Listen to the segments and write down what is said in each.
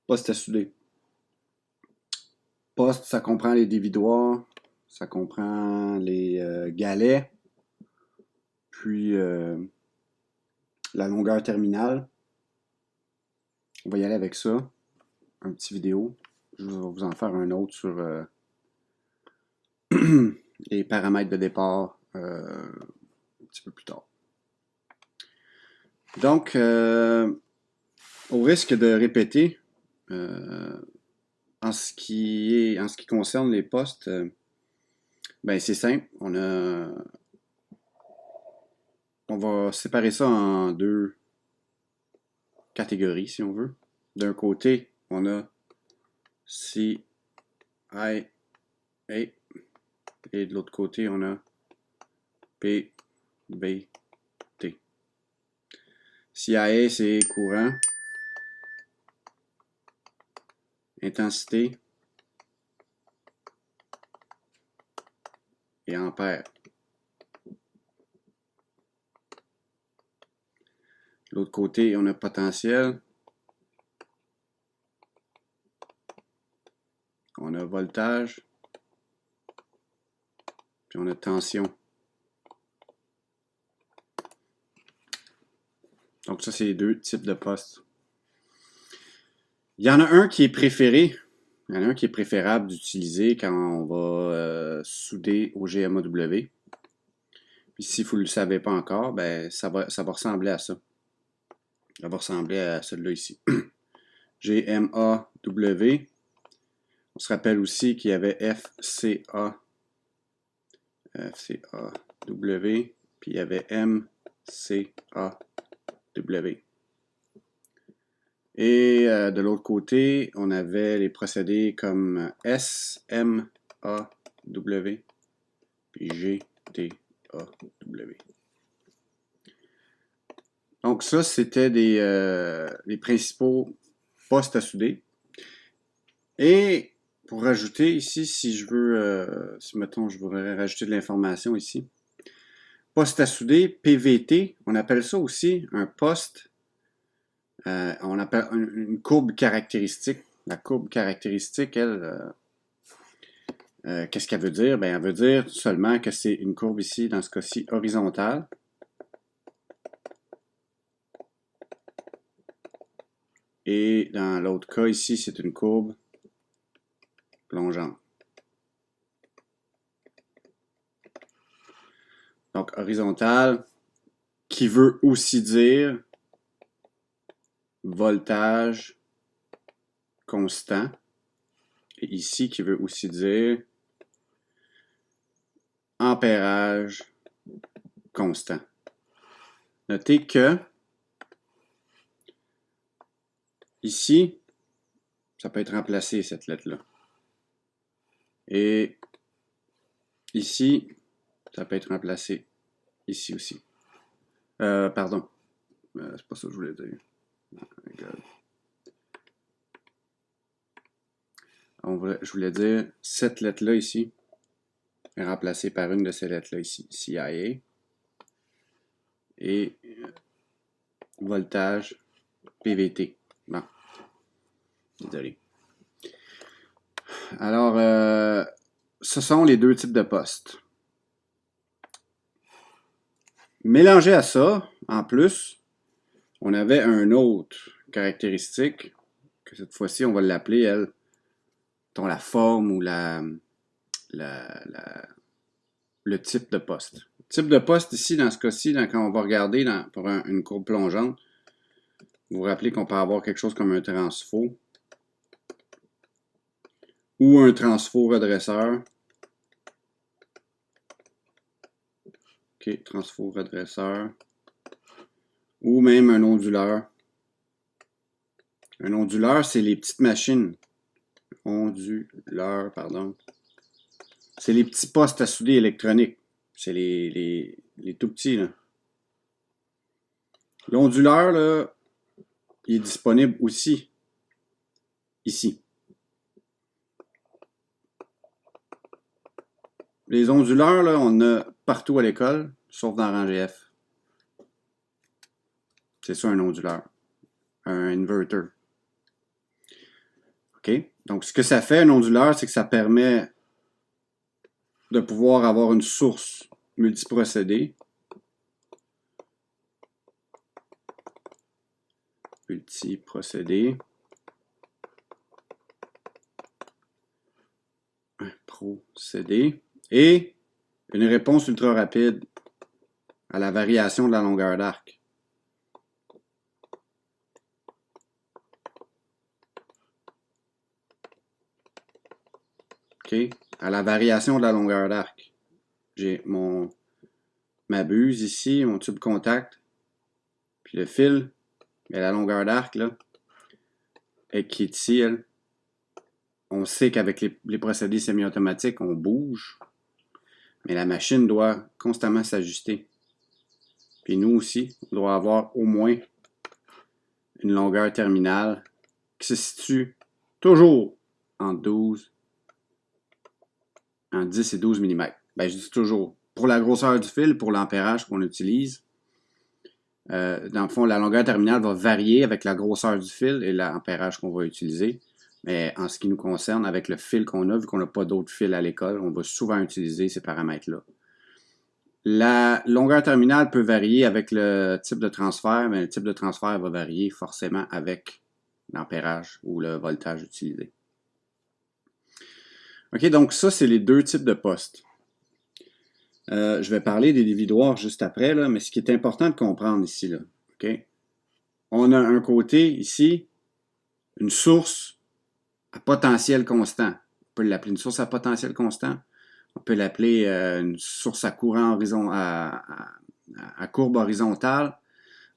Poste à souder. Poste, ça comprend les dévidoirs, ça comprend les galets, puis la longueur terminale. On va y aller avec ça. Un petit vidéo. Je vais vous en faire un autre sur les paramètres de départ un petit peu plus tard. Donc, au risque de répéter, en ce qui concerne les postes, ben c'est simple. On va séparer ça en deux catégories, si on veut. D'un côté, on a CIA et de l'autre côté, on a PBT. CIA, c'est courant, intensité et ampère. De l'autre côté, on a potentiel, on a voltage, puis on a tension. Donc ça, c'est les deux types de postes. Il y en a un qui est préféré. Il y en a un qui est préférable d'utiliser quand on va souder au GMAW. Puis si vous ne le savez pas encore, ben ça va ressembler à ça. Ça va ressembler à celui-là ici. GMAW. On se rappelle aussi qu'il y avait FCAW, puis il y avait MCAW. Et de l'autre côté, on avait les procédés comme SMAW puis GTAW. Donc ça, c'était les principaux postes à souder. Et pour rajouter ici, si je veux, si mettons, je voudrais rajouter de l'information ici. Poste à souder, PVT, on appelle ça aussi un poste. On appelle une courbe caractéristique. La courbe caractéristique, elle, qu'est-ce qu'elle veut dire? Ben, elle veut dire seulement que c'est une courbe ici, dans ce cas-ci, horizontale. Et dans l'autre cas ici, c'est une courbe plongeante. Donc, horizontale, qui veut aussi dire voltage constant. Et ici, qui veut aussi dire ampérage constant. Notez que ici, ça peut être remplacé, cette lettre-là. Et ici, ça peut être remplacé ici aussi. Pardon. C'est pas ça que je voulais dire. Je voulais dire, cette lettre-là ici est remplacée par une de ces lettres-là ici, CIA. Et voltage PVT. Bon. Désolé. Alors, ce sont les deux types de postes. Mélangé à ça, en plus, on avait un autre caractéristique, que cette fois-ci, on va l'appeler, elle, dont la forme ou le type de poste. Le type de poste ici, dans ce cas-ci, quand on va regarder pour une courbe plongeante, vous vous rappelez qu'on peut avoir quelque chose comme un transfo ou un transfo redresseur. OK, transfo redresseur. Ou même un onduleur. Un onduleur, c'est les petites machines. Onduleur, pardon. C'est les petits postes à souder électroniques. C'est les tout petits, là. L'onduleur, là, il est disponible aussi ici. Les onduleurs, là, on en a partout à l'école, sauf dans rangée F. C'est ça un onduleur. Un inverter. OK? Donc, ce que ça fait, un onduleur, c'est que ça permet de pouvoir avoir une source multiprocédé. Multiprocédé. Procédé. Et une réponse ultra rapide à la variation de la longueur d'arc. OK? À la variation de la longueur d'arc. J'ai ma buse ici, mon tube contact, puis le fil, et la longueur d'arc, là, et qui est ici, elle. On sait qu'avec les procédés semi-automatiques, on bouge, mais la machine doit constamment s'ajuster. Puis nous aussi, on doit avoir au moins une longueur terminale qui se situe toujours en 10 et 12 mm. Ben, je dis toujours, pour la grosseur du fil, pour l'ampérage qu'on utilise, dans le fond, la longueur terminale va varier avec la grosseur du fil et l'ampérage qu'on va utiliser. Mais en ce qui nous concerne, avec le fil qu'on a, vu qu'on n'a pas d'autres fils à l'école, on va souvent utiliser ces paramètres-là. La longueur terminale peut varier avec le type de transfert, mais le type de transfert va varier forcément avec l'ampérage ou le voltage utilisé. OK, donc ça, c'est les deux types de postes. Je vais parler des dévidoirs juste après, là, mais ce qui est important de comprendre ici, là, OK? On a un côté ici, une source à potentiel constant. On peut l'appeler une source à potentiel constant. On peut l'appeler une source à courant à courbe horizontale.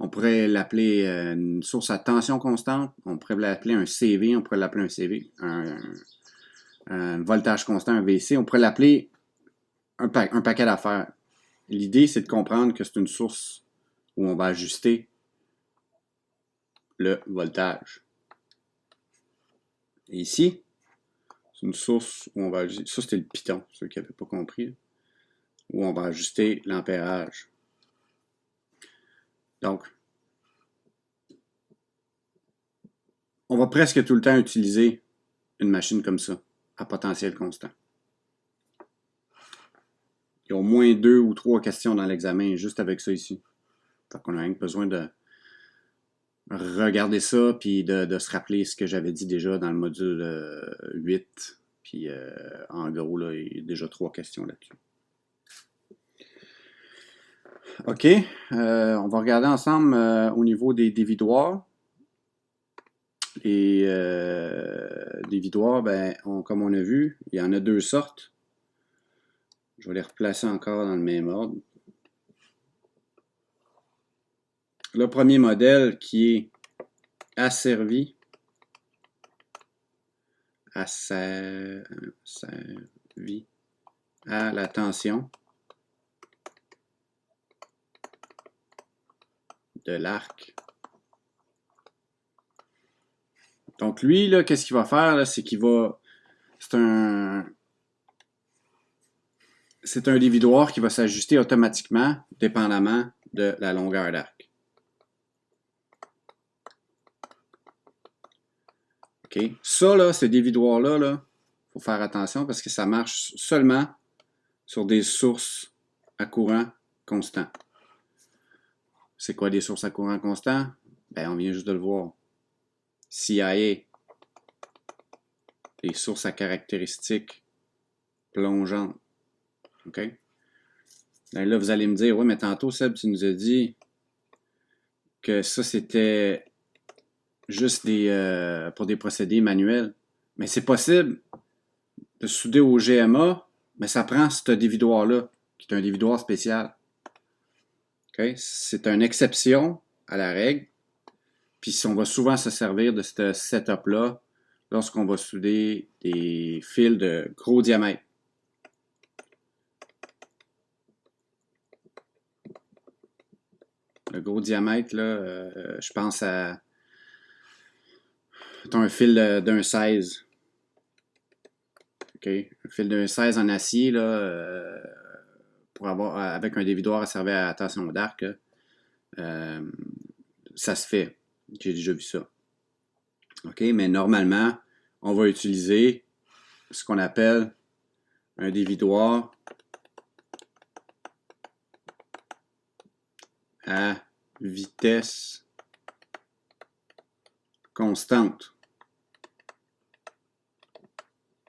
On pourrait l'appeler une source à tension constante. On pourrait l'appeler un CV. On pourrait l'appeler un CV, un voltage constant, un VC. On pourrait l'appeler un paquet d'affaires. L'idée, c'est de comprendre que c'est une source où on va ajuster le voltage. Et ici, c'est une source où on va ajuster. Ça, c'était le piton, ceux qui n'avaient pas compris. Où on va ajuster l'ampérage. Donc, on va presque tout le temps utiliser une machine comme ça, à potentiel constant. Il y a au moins 2 ou 3 questions dans l'examen juste avec ça ici. Fait qu'on a rien que besoin de regarder ça puis de se rappeler ce que j'avais dit déjà dans le module 8. Puis en gros, là, il y a déjà 3 questions là-dessus. OK. On va regarder ensemble au niveau des dévidoirs. Les dévidoirs, ben, comme on a vu, il y en a 2 sortes. Je vais les replacer encore dans le même ordre. Le premier modèle qui est asservi à la tension de l'arc. Donc lui, là, qu'est-ce qu'il va faire? C'est qu'il va... C'est un dévidoir qui va s'ajuster automatiquement, dépendamment de la longueur d'arc. OK? Ça, là, ce dévidoir-là, il faut faire attention parce que ça marche seulement sur des sources à courant constant. C'est quoi des sources à courant constant? Ben, on vient juste de le voir. CIA, des sources à caractéristiques plongeantes. OK? Ben là, vous allez me dire, oui, mais tantôt, Seb, tu nous as dit que ça, c'était juste pour des procédés manuels. Mais c'est possible de souder au GMA, mais ça prend ce dévidoir-là, qui est un dévidoir spécial. Okay? C'est une exception à la règle. Puis on va souvent se servir de ce setup-là lorsqu'on va souder des fils de gros diamètre. Le gros diamètre, là, je pense à un fil d'un 16. Okay? Un fil d'un 16 en acier, là, pour avoir, avec un dévidoir à servir à tension d'arc, ça se fait. J'ai déjà vu ça. OK? Mais normalement, on va utiliser ce qu'on appelle un dévidoir à vitesse constante.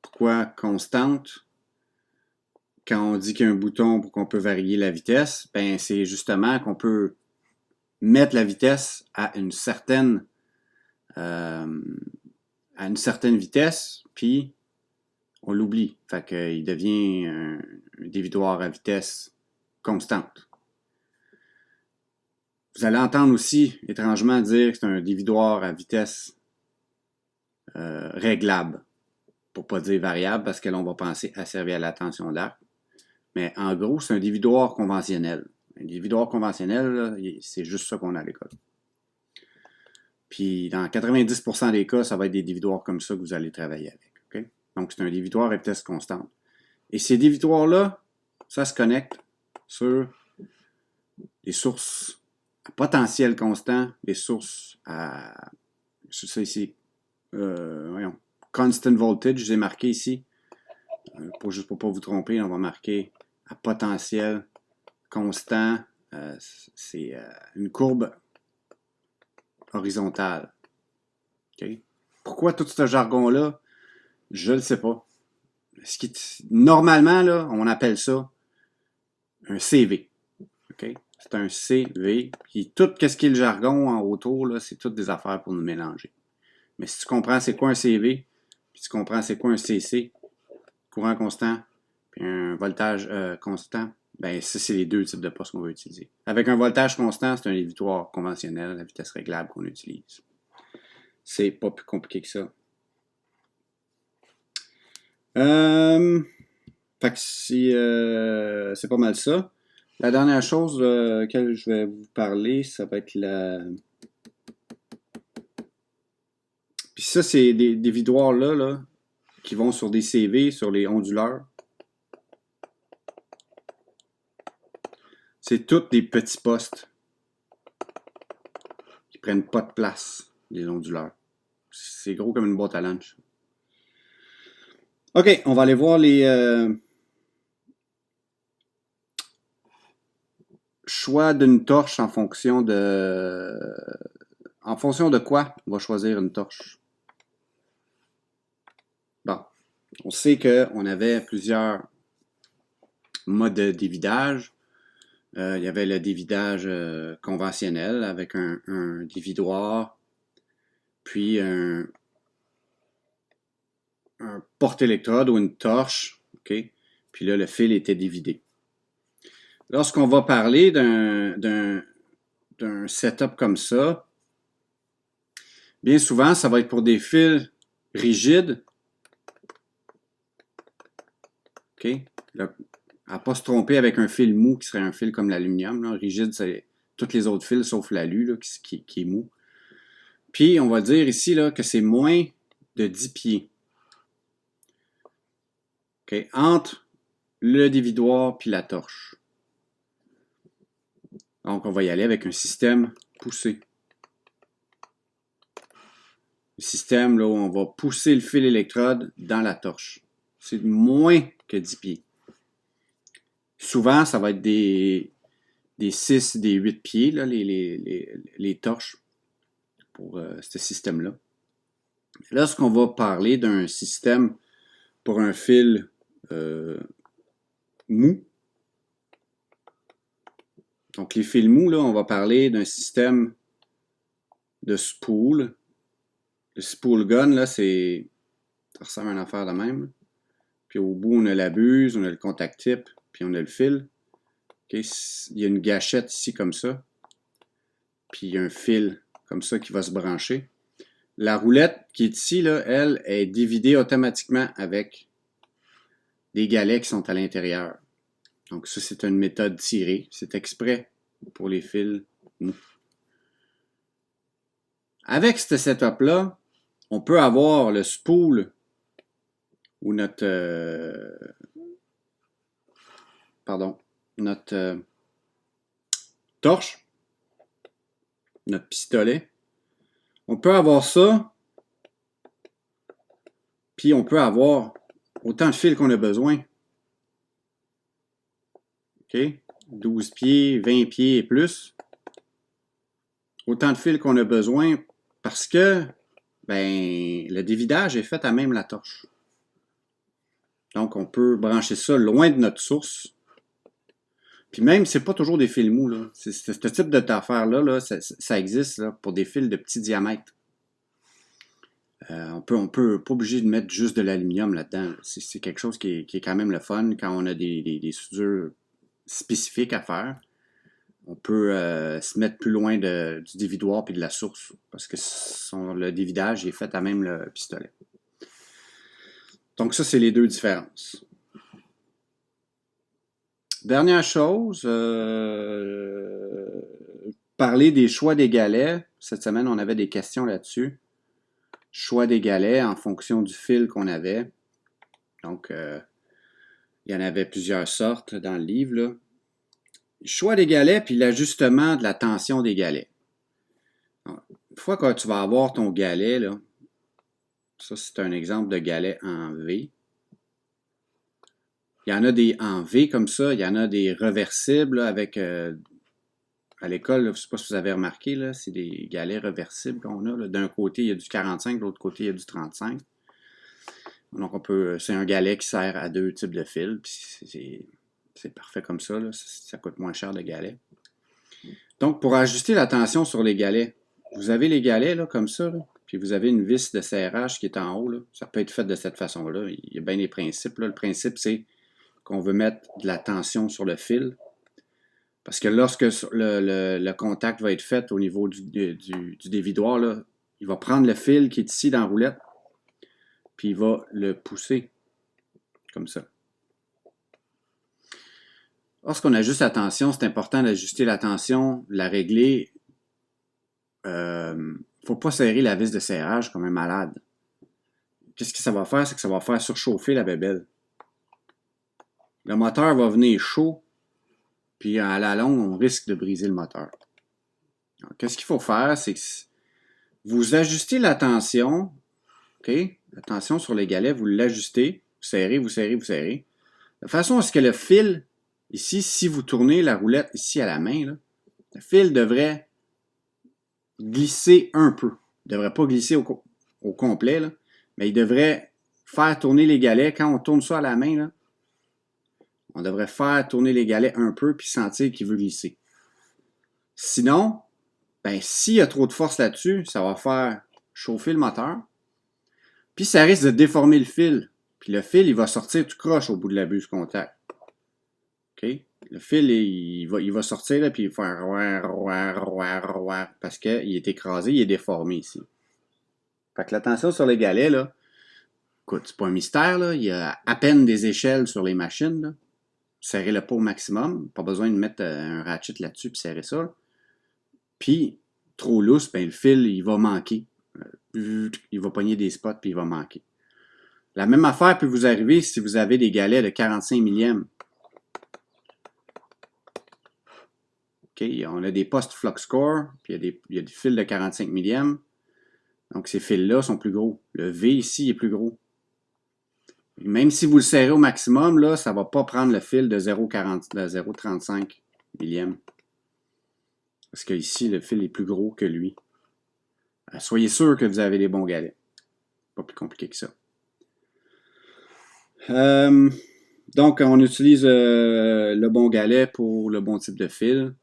Pourquoi constante? Quand on dit qu'il y a un bouton pour qu'on peut varier la vitesse, ben c'est justement qu'on peut mettre la vitesse à une certaine vitesse, puis on l'oublie. Fait qu'il devient un dévidoir à vitesse constante. Vous allez entendre aussi, étrangement, dire que c'est un dévidoir à vitesse réglable, pour pas dire variable, parce que là, on va penser à servir à la tension d'arc. Mais en gros, c'est un dévidoir conventionnel. Un dévidoir conventionnel, c'est juste ça qu'on a à l'école. Puis dans 90% des cas, ça va être des dévidoirs comme ça que vous allez travailler avec. Okay? Donc c'est un dévidoir à vitesse constante. Et ces dévidoirs-là, ça se connecte sur des sources à potentiel constant, des sources à, ça ici, voyons, constant voltage, je l'ai marqué ici. Juste pour ne pas vous tromper, on va marquer à potentiel constant. C'est une courbe horizontale. Okay? Pourquoi tout ce jargon-là? Je ne le sais pas. Normalement, là, on appelle ça un CV. Okay? C'est un CV. Puis tout ce qui est le jargon en autour, c'est toutes des affaires pour nous mélanger. Mais si tu comprends c'est quoi un CV, puis tu comprends c'est quoi un CC, courant constant, puis un voltage constant, ben ça, c'est les deux types de postes qu'on va utiliser. Avec un voltage constant, c'est un dévidoir conventionnel à vitesse réglable qu'on utilise. C'est pas plus compliqué que ça. Fait que c'est pas mal ça. La dernière chose laquelle je vais vous parler, ça va être la... Puis ça, c'est des dévidoirs là, qui vont sur des CV, sur les onduleurs. C'est tous des petits postes qui prennent pas de place, les onduleurs. C'est gros comme une boîte à lunch. OK, on va aller voir les choix d'une torche en fonction de... En fonction de quoi on va choisir une torche? Bon, on sait qu'on avait plusieurs modes de dévidage. Il y avait le dévidage conventionnel avec un dévidoir, puis un porte-électrode ou une torche, OK? Puis là, le fil était dévidé. Lorsqu'on va parler d'un setup comme ça, bien souvent, ça va être pour des fils rigides. OK? Là, à ne pas se tromper avec un fil mou qui serait un fil comme l'aluminium. Rigide, c'est tous les autres fils sauf l'alu là, qui est mou. Puis, on va dire ici là, que c'est moins de 10 pieds. Okay? Entre le dévidoir puis la torche. Donc, on va y aller avec un système poussé. Le système là, où on va pousser le fil électrode dans la torche. C'est moins que 10 pieds. Souvent, ça va être des 6, des 8 pieds, là, les torches pour ce système-là. Lorsqu'on va parler d'un système pour un fil mou, donc les fils mous, là, on va parler d'un système de spool. Le spool gun, là, ça ressemble à une affaire de même. Puis au bout, on a la buse, on a le contact tip, puis on a le fil. Okay? Il y a une gâchette ici comme ça. Puis il y a un fil comme ça qui va se brancher. La roulette qui est ici, là, elle est dévidée automatiquement avec des galets qui sont à l'intérieur. Donc ça, c'est une méthode tirée. C'est exprès pour les fils mous. Avec ce setup-là, on peut avoir le spool ou notre torche, notre pistolet. On peut avoir ça Puis on peut avoir autant de fils qu'on a besoin. OK? 12 pieds, 20 pieds et plus. Autant de fils qu'on a besoin parce que ben, le dévidage est fait à même la torche. Donc, on peut brancher ça loin de notre source. Puis même, c'est pas toujours des fils mous. Là. Ce type d'affaire-là, là, ça existe là, pour des fils de petit diamètre. On peut pas obligé de mettre juste de l'aluminium là-dedans. C'est quelque chose qui est quand même le fun quand on a des soudures spécifiques à faire. On peut se mettre plus loin du dévidoir puis de la source parce que le dévidage est fait à même le pistolet. Donc ça, c'est les deux différences. Dernière chose, parler des choix des galets. Cette semaine, on avait des questions là-dessus. Choix des galets en fonction du fil qu'on avait. Donc, il y en avait plusieurs sortes dans le livre, là. Choix des galets, puis l'ajustement de la tension des galets. Une fois que tu vas avoir ton galet, là, ça c'est un exemple de galet en V. Il y en a des en V comme ça, il y en a des reversibles là, avec, à l'école, je ne sais pas si vous avez remarqué, là, c'est des galets reversibles qu'on a. D'un côté, il y a du 45, de l'autre côté, il y a du 35. Donc, c'est un galet qui sert à deux types de fils, puis c'est parfait comme ça, là. Ça coûte moins cher de galets. Donc, pour ajuster la tension sur les galets, vous avez les galets là, comme ça, là, puis vous avez une vis de serrage qui est en haut. Là. Ça peut être fait de cette façon-là. Il y a bien des principes. Là. Le principe, c'est qu'on veut mettre de la tension sur le fil. Parce que lorsque le contact va être fait au niveau du dévidoir, là, il va prendre le fil qui est ici dans la roulette, puis il va le pousser comme ça. Lorsqu'on ajuste la tension, c'est important d'ajuster la tension, de la régler. Il ne faut pas serrer la vis de serrage comme un malade. Qu'est-ce que ça va faire? C'est que ça va faire surchauffer la bébelle. Le moteur va venir chaud, puis à la longue, on risque de briser le moteur. Qu'est-ce qu'il faut faire? C'est que vous ajustez la tension, OK? La tension sur les galets, vous l'ajustez, vous serrez, vous serrez, vous serrez. De façon à ce que le fil, ici, si vous tournez la roulette ici à la main, là, le fil devrait glisser un peu. Il ne devrait pas glisser au complet, là, mais il devrait faire tourner les galets. Quand on tourne ça à la main, là, on devrait faire tourner les galets un peu puis sentir qu'il veut glisser. Sinon, ben, s'il y a trop de force là-dessus, ça va faire chauffer le moteur. Puis ça risque de déformer le fil. Puis le fil, il va sortir tout croche au bout de la buse contact. OK? Le fil, il va sortir là, puis il va faire parce qu'il est écrasé, il est déformé ici. Fait que la tension sur les galets, là, écoute, c'est pas un mystère, là. Il y a à peine des échelles sur les machines, là. Serrez le pas au maximum. Pas besoin de mettre un ratchet là-dessus puis serrer ça. Là. Puis, trop lousse, ben, le fil, il va manquer. Il va pogner des spots puis il va manquer. La même affaire peut vous arriver si vous avez des galets de 45 millième. OK, on a des post-flux core, puis il y a des fils de 45 millième. Donc, ces fils-là sont plus gros. Le V ici est plus gros. Même si vous le serrez au maximum, là, ça ne va pas prendre le fil de 0,35 millième. Parce que ici, le fil est plus gros que lui. Soyez sûr que vous avez les bons galets. Pas plus compliqué que ça. Donc, on utilise le bon galet pour le bon type de fil.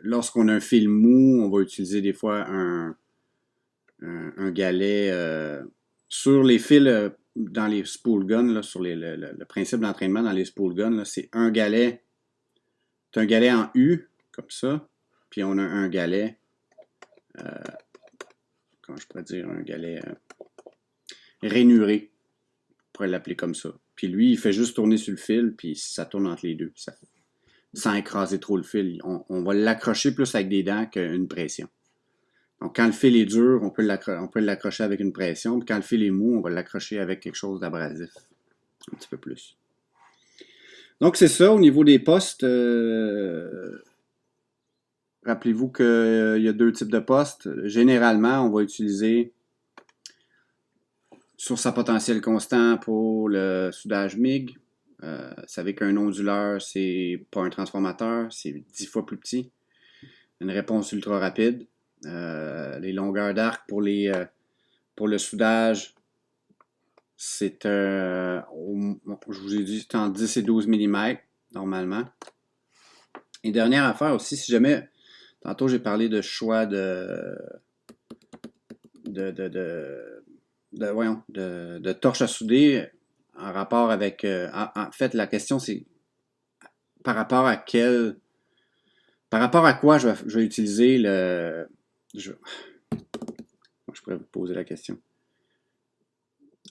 Lorsqu'on a un fil mou, on va utiliser des fois un galet sur les fils dans les spool guns, là, sur le principe d'entraînement dans les spool guns, c'est un galet. C'est un galet en U, comme ça. Puis on a un galet, comment je pourrais dire, un galet rainuré. On pourrait l'appeler comme ça. Puis lui, il fait juste tourner sur le fil, puis ça tourne entre les deux. Sans écraser trop le fil. On va l'accrocher plus avec des dents qu'une pression. Donc, quand le fil est dur, on peut l'accrocher avec une pression. Puis quand le fil est mou, on va l'accrocher avec quelque chose d'abrasif. Un petit peu plus. Donc, c'est ça au niveau des postes. Rappelez-vous qu'il y a deux types de postes. Généralement, on va utiliser source à potentiel constant pour le soudage MIG. C'est avec un onduleur, c'est pas un transformateur, c'est 10 fois plus petit. Une réponse ultra rapide. Les longueurs d'arc pour le soudage, c'est je vous ai dit, c'est en 10 et 12 mm normalement. Et dernière affaire aussi, si jamais, tantôt j'ai parlé de choix de torches à souder en rapport avec. En fait, la question c'est par rapport à quoi je vais utiliser le. Je pourrais vous poser la question.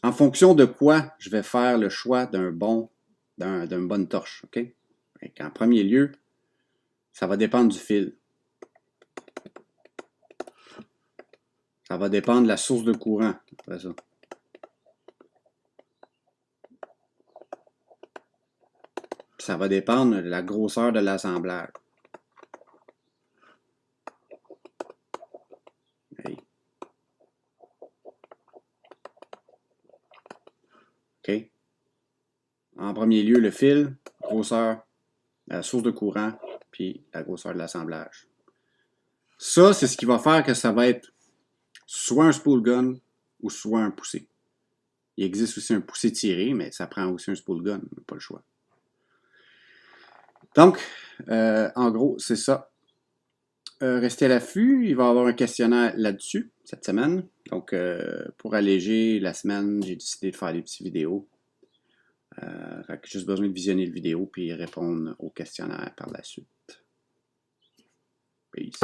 En fonction de quoi je vais faire le choix d'une bonne torche, OK? En premier lieu, ça va dépendre du fil. Ça va dépendre de la source de courant, après ça. Ça va dépendre de la grosseur de l'assemblage. Okay. OK? En premier lieu, le fil, grosseur, la source de courant, puis la grosseur de l'assemblage. Ça, c'est ce qui va faire que ça va être soit un spool gun ou soit un poussé. Il existe aussi un poussé tiré, mais ça prend aussi un spool gun, pas le choix. Donc, en gros, c'est ça. Restez à l'affût, il va y avoir un questionnaire là-dessus cette semaine. Donc, pour alléger la semaine, j'ai décidé de faire des petites vidéos. J'ai juste besoin de visionner la vidéo puis répondre au questionnaire par la suite. Peace.